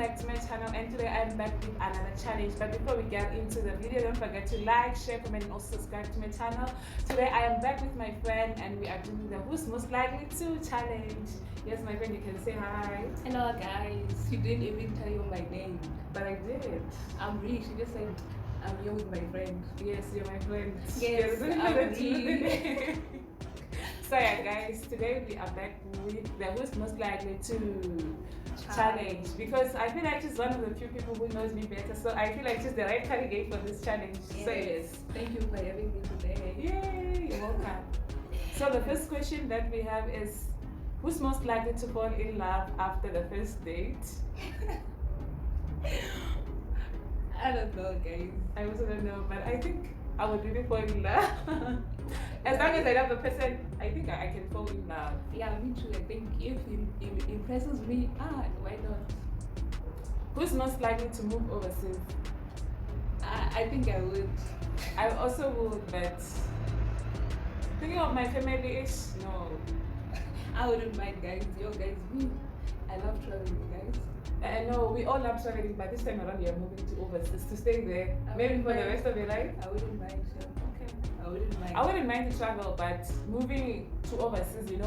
back to my channel, and today I'm back with another challenge. But before we get into the video, don't forget to like, share, comment, and also subscribe to my channel. Today I am back with my friend and we are doing the Who's Most Likely To challenge. Yes, my friend, you can say hi. Hello guys, you didn't even tell you my name. But I did. I'm Rich, you just said I'm here with my friend. Yes, you're my friend. Yes, I'm Rich. So yeah guys, today we are back with the Who's Most Likely To challenge, because I feel like she's one of the few people who knows me better, so I feel like she's the right candidate for this challenge. Yes. So yes, Thank you for having me today. yay, you're welcome. So the first question that we have is, who's most likely to fall in love after the first date? I don't know guys. I also don't know, but I think I would really fall in love. As long as I love the person, I think I can fall in love. Yeah, me too. I think if it impresses me, why not? Who's most likely to move overseas? I think I would. I also would, but thinking of my family-ish, no. I wouldn't mind guys. Yo guys, me, I love traveling guys. I know we all love traveling, but this time around we are moving to overseas to stay there, maybe for the rest of your life. I wouldn't mind. Sure. Okay. I wouldn't mind. I wouldn't mind to travel, but moving to overseas, it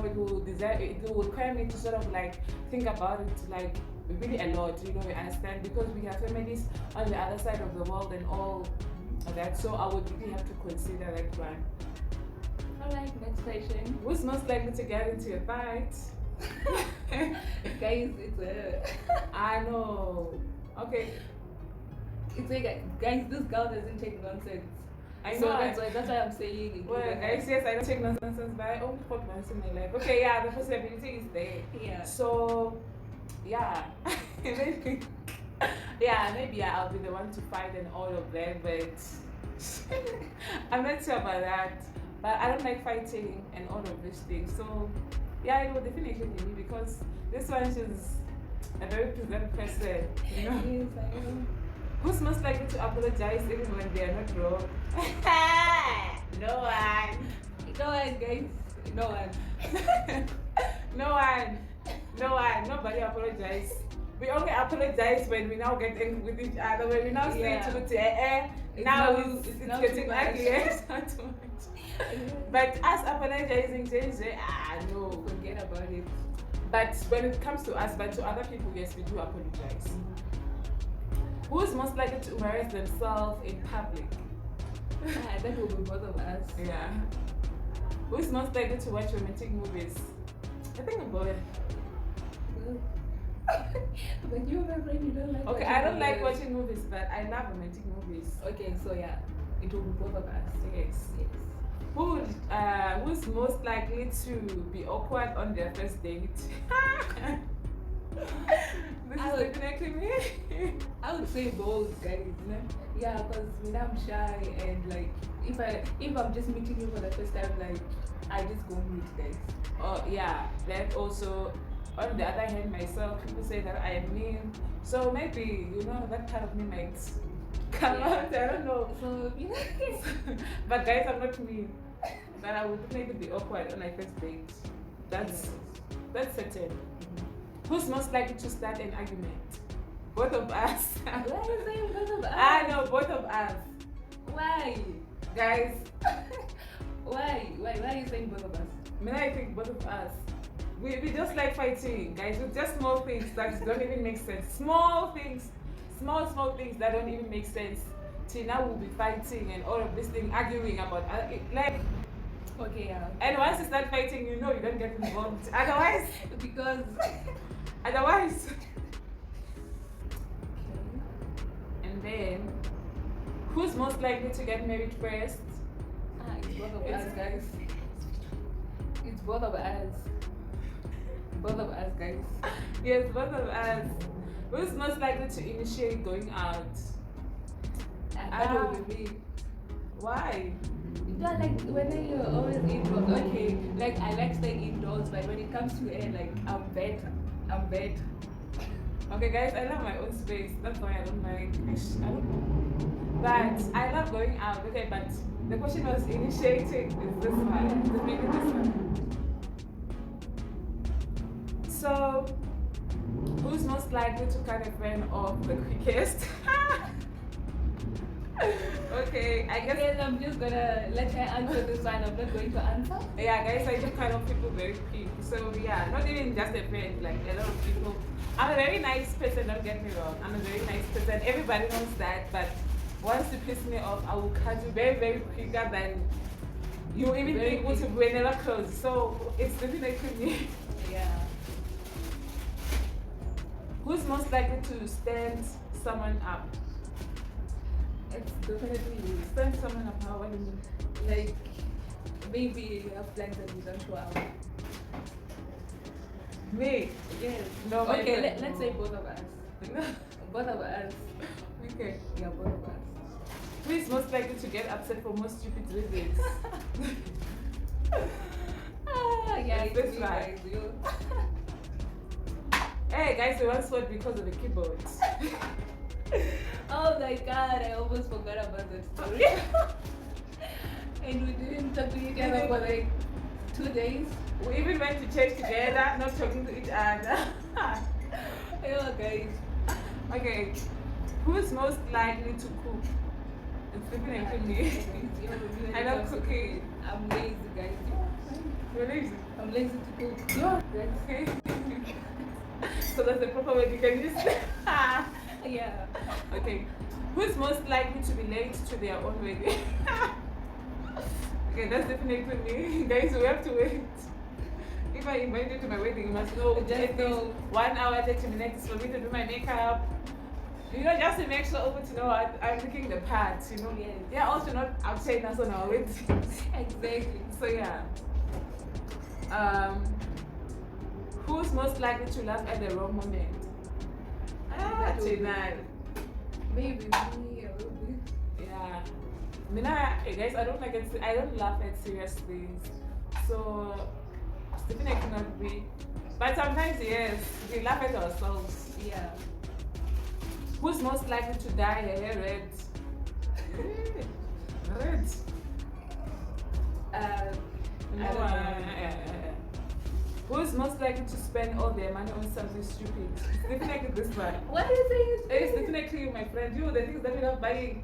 will require me to sort of like think about it like really a lot, you understand, because we have families on the other side of the world and all of that, so I would really have to consider that one. Alright, next question. Who's most likely to get into a fight? Guys, it's I know. Okay. it's like guys, this girl doesn't take nonsense. I So know. that's why I'm saying it. Well, guys, yes, I don't take nonsense, but I only fought once in my life. Okay, yeah, the possibility is there. Yeah. So, yeah, maybe, maybe I'll be the one to fight and all of that, but I'm not sure about that. But I don't like fighting and all of these things. So, yeah, it will definitely be me, because this one is a very pleasant person, you know. Yes, I know. Who's most likely to apologize even when they are not wrong? No one. No one, guys. No one. No one. Nobody apologize. We only apologize when we now get angry with each other. When we now say Yeah. now now- it's now getting too much. ugly. It's not too much. But us apologizing, no. Forget about it. But when it comes to us, but to other people, yes, we do apologize. Who's most likely to embarrass themselves in public? That will be both of us. Yeah. Who's most likely to watch romantic movies? I think both. But you, my friend, you don't like. Okay, watching I don't like movies. watching movies, but I love romantic movies. Okay, so yeah, it will be both of us. Yes. Yes. Who's most likely to be awkward on their first date? This I is would- definitely me. I would say both, guys. Yeah, because when I'm shy and like if I'm just meeting you for the first time, like I just go meet guys. Oh yeah, that also. On the other hand, myself, people say that I am mean, so maybe that part of me might come Yeah. out. I don't know. So But guys, I'm not mean. But I would maybe be awkward on my first date. That's certain. Who's most likely to start an argument? Both of us. why are you saying both of us? I know, both of us. Why? Guys, Why are you saying both of us? I think both of us. We just like fighting, guys, with just small things that don't even make sense. Small things that don't even make sense. Till now we'll be fighting and all of this thing, arguing about like. Okay, yeah. And once you start fighting, you don't get involved. Otherwise. And then, who's most likely to get married first? It's both of us, guys. It's both of us. Both of us, guys. Yes, both of us. Who's most likely to initiate going out? That will be me. Why? Yeah, like when you're always indoors, okay. Like I like staying indoors, but when it comes to air, like I'm bad. Okay, guys, I love my own space. That's why I don't mind. I don't know. But I love going out. Okay, but the question was initiating is this one. Maybe this one. So Who's most likely to cut a friend off the quickest? Okay, I guess. Guys, I'm just gonna let her answer this one. I'm not going to answer. Yeah, guys, I do cut off people very quick. So yeah, not even just a friend, like a lot of people. I'm a very nice person, don't get me wrong. I'm a very nice person. Everybody knows that, but once you piss me off, I will cut you very, very quicker than you even Very think would quick. we're never close. So it's definitely me. Yeah. Who's most likely to stand someone up? It's definitely you. Stand someone up, how? What do you mean? Like, maybe you have plans and you don't show up. Me? Yes. No, Okay, my- let's say both of us. Both of us. Okay. Yeah, both of us. Who is most likely to get upset for most stupid reasons? Yeah, It's it's this you one. guys. You. Hey guys, we once fought because of the keyboard. Oh my god, I almost forgot about that story. And we didn't talk to each other for like 2 days. We even went to church together, not talking to each other. Oh, guys. Okay, who's most likely to cook? It's definitely me. I love cooking. I'm lazy, guys. You're lazy. I'm lazy to cook. Yeah, guys. Okay. So that's the proper way you can use it. Yeah. Okay, who's most likely to be late to their own wedding? Okay, that's definitely me. Guys, we have to wait. If I invite you to my wedding, you must know Just at least know. 1 hour, 30 minutes for me to do my makeup. You know, just to make sure over to know I'm looking the part, you know. Yes. Yeah, also not outside us on our wedding. Exactly. So yeah. Who's most likely to laugh at the wrong moment? That would be- Tonight. Maybe me, a little bit. Yeah. Mina, guys, I don't like it. I don't laugh at serious things. So Stephen cannot be. But sometimes yes, we laugh at ourselves. Yeah. Who's most likely to dye their hair red? Red. I No, don't know. Who's most likely to spend all their money on something stupid? It's definitely this one. What is it? It's definitely you, my friend. You, the things that we love buying.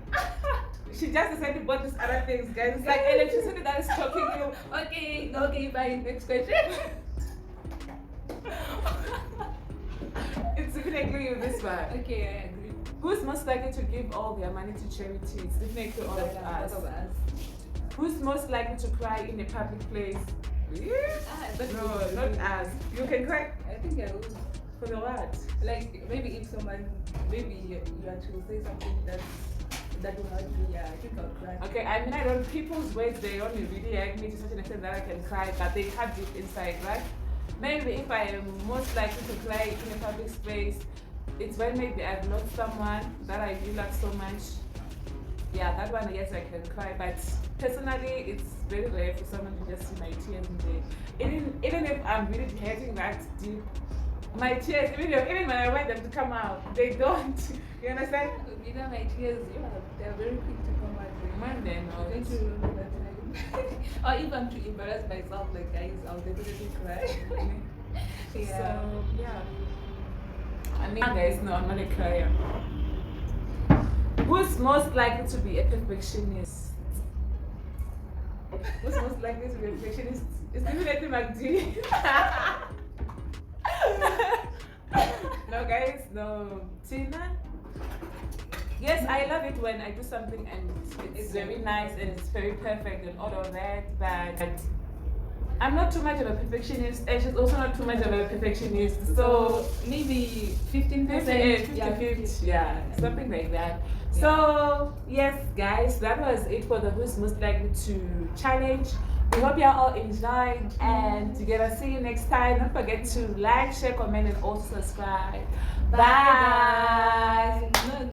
She just decided to buy these other things, guys. It's like electricity that is shocking you. Okay, bye. Next question. It's definitely you, this one. Okay, I agree. Who's most likely to give all their money to charity? It's definitely all of us. Both of us. Who's most likely to cry in a public place? But No, not us. You can cry I think I would. for the what? Like maybe if someone, maybe you are to say something that will hurt me. Yeah, I think I'll cry. Okay, I mean, I don't. People's words, they only really hurt me to such an extent that I can cry, but they can't deep inside, right? Maybe if I am most likely to cry in a public space, it's when maybe I've lost someone that I really love so much. Yeah, that one, yes, I can cry, but personally, it's very rare for someone to just see my tears in there. Even if I'm really hurting that deep, my tears, even when I want them to come out, they don't. You understand? You know, my tears, they're very quick to come out. When they're not. I'm going to remember that time. Or if I'm to embarrass myself, like guys, I'll definitely cry. Yeah. So, yeah. I mean, guys, no, I'm not a crier. Who's most likely to be a perfectionist? Who's most likely to be a perfectionist? It's definitely McD. No, guys, no. Tina? Yes, I love it when I do something and it's very nice and it's very perfect and all of that, but I'm not too much of a perfectionist and she's also not too much of a perfectionist. So maybe 15%. 50-50, yeah, something like that. So yes, guys, that was it for the Who's Most Likely to challenge. We hope you all enjoyed and together see you next time. Don't forget to like, share, comment, and also subscribe. Bye. No,